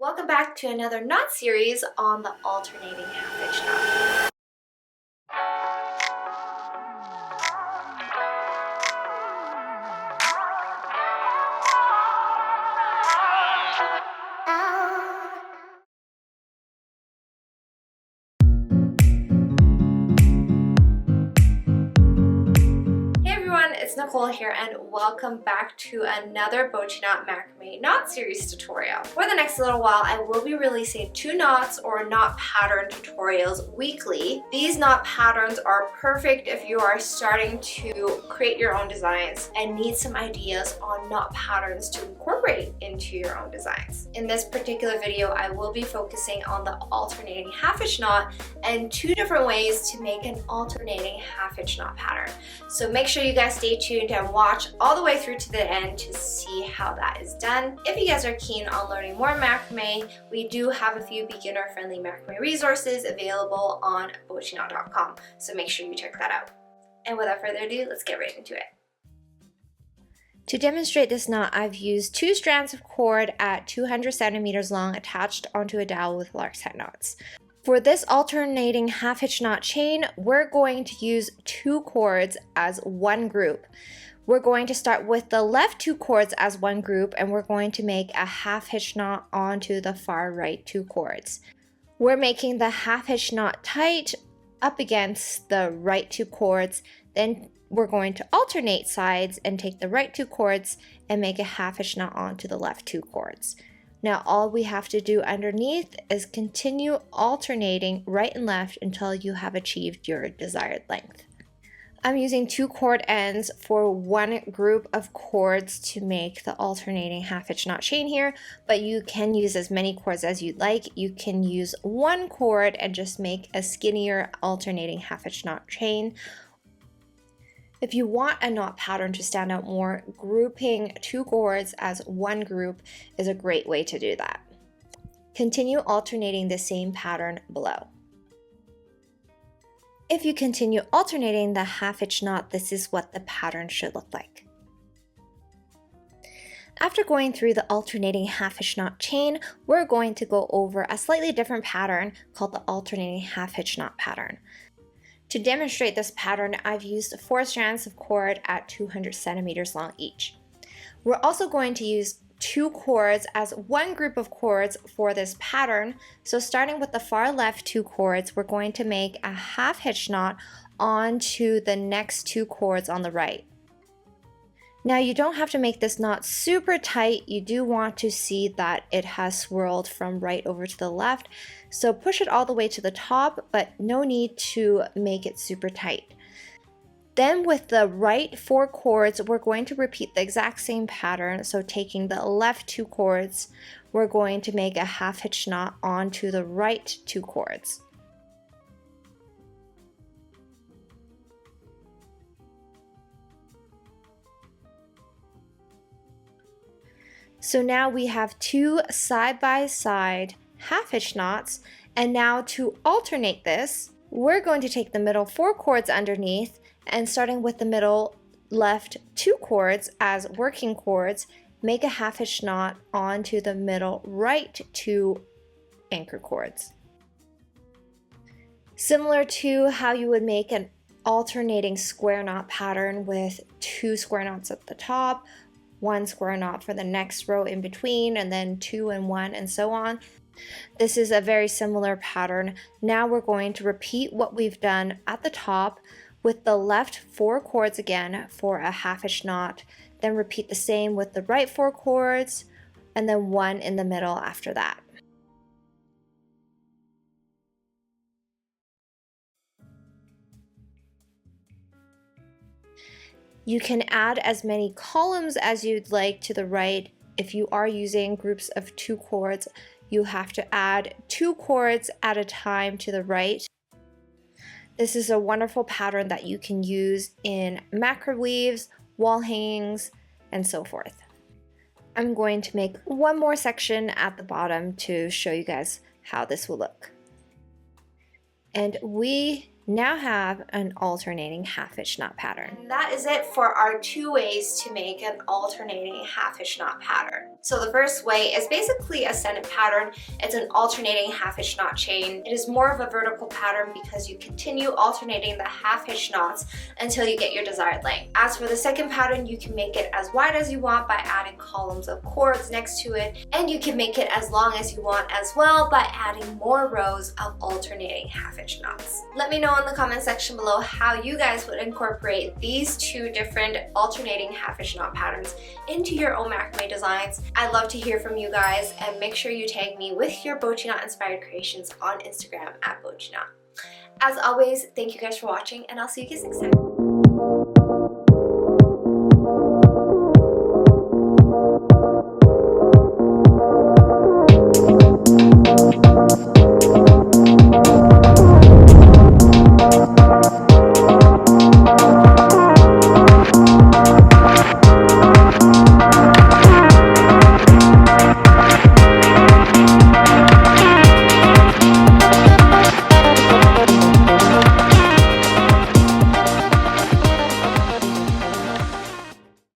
Welcome back to another knot series on the alternating half hitch knot. It's Nicole here and welcome back to another BochiKNOT macrame knot series tutorial. For the next little while, I will be releasing 2 knots or knot pattern tutorials weekly. These knot patterns are perfect if you are starting to create your own designs and need some ideas on knot patterns to incorporate into your own designs. In this particular video, I will be focusing on the alternating half hitch knot and 2 different ways to make an alternating half hitch knot pattern. So make sure you guys stay tuned and watch all the way through to the end to see how that is done. If you guys are keen on learning more macrame, we do have a few beginner-friendly macrame resources available on BochiKNOT.com, so make sure you check that out. And without further ado, let's get right into it. To demonstrate this knot, I've used 2 strands of cord at 200 centimeters long attached onto a dowel with Lark's head knots. For this alternating half hitch knot chain, we're going to use 2 cords as one group. We're going to start with the left 2 cords as one group, and we're going to make a half hitch knot onto the far right 2 cords. We're making the half hitch knot tight up against the right 2 cords, then we're going to alternate sides and take the right 2 cords and make a half hitch knot onto the left 2 cords. Now all we have to do underneath is continue alternating right and left until you have achieved your desired length. I'm using 2 cord ends for one group of cords to make the alternating half hitch knot chain here, but you can use as many cords as you'd like. You can use 1 cord and just make a skinnier alternating half hitch knot chain. If you want a knot pattern to stand out more, grouping 2 cords as one group is a great way to do that. Continue alternating the same pattern below. If you continue alternating the half hitch knot, this is what the pattern should look like. After going through the alternating half hitch knot chain, we're going to go over a slightly different pattern called the alternating half hitch knot pattern. To demonstrate this pattern, I've used 4 strands of cord at 200 centimeters long each. We're also going to use 2 cords as one group of cords for this pattern. So starting with the far left 2 cords, we're going to make a half hitch knot onto the next 2 cords on the right. Now you don't have to make this knot super tight. You do want to see that it has swirled from right over to the left. So push it all the way to the top, but no need to make it super tight. Then with the right 4 cords, we're going to repeat the exact same pattern. So taking the left 2 cords, we're going to make a half hitch knot onto the right 2 cords. So now we have 2 side-by-side half hitch knots, and now to alternate this, we're going to take the middle 4 cords underneath and starting with the middle left 2 cords as working cords, make a half hitch knot onto the middle right 2 anchor cords. Similar to how you would make an alternating square knot pattern with 2 square knots at the top, 1 square knot for the next row in between, and then 2 and 1 and so on. This is a very similar pattern. Now we're going to repeat what we've done at the top with the left 4 cords again for a half hitch knot, then repeat the same with the right 4 cords, and then 1 in the middle after that. You can add as many columns as you'd like to the right. If you are using groups of 2 cords, you have to add 2 cords at a time to the right. This is a wonderful pattern that you can use in macrame weaves, wall hangings, and so forth. I'm going to make one more section at the bottom to show you guys how this will look. And we now have an alternating half hitch knot pattern. And that is it for our 2 ways to make an alternating half hitch knot pattern. So the first way is basically a sennit pattern. It's an alternating half hitch knot chain. It is more of a vertical pattern because you continue alternating the half hitch knots until you get your desired length. As for the second pattern, you can make it as wide as you want by adding columns of cords next to it, and you can make it as long as you want as well by adding more rows of alternating half hitch knots. Let me know in the comment section below how you guys would incorporate these 2 different alternating half hitch knot patterns into your own macrame designs. I'd love to hear from you guys, and make sure you tag me with your BochiKNOT inspired creations on Instagram at BochiKNOT. As always, thank you guys for watching, and I'll see you guys next time.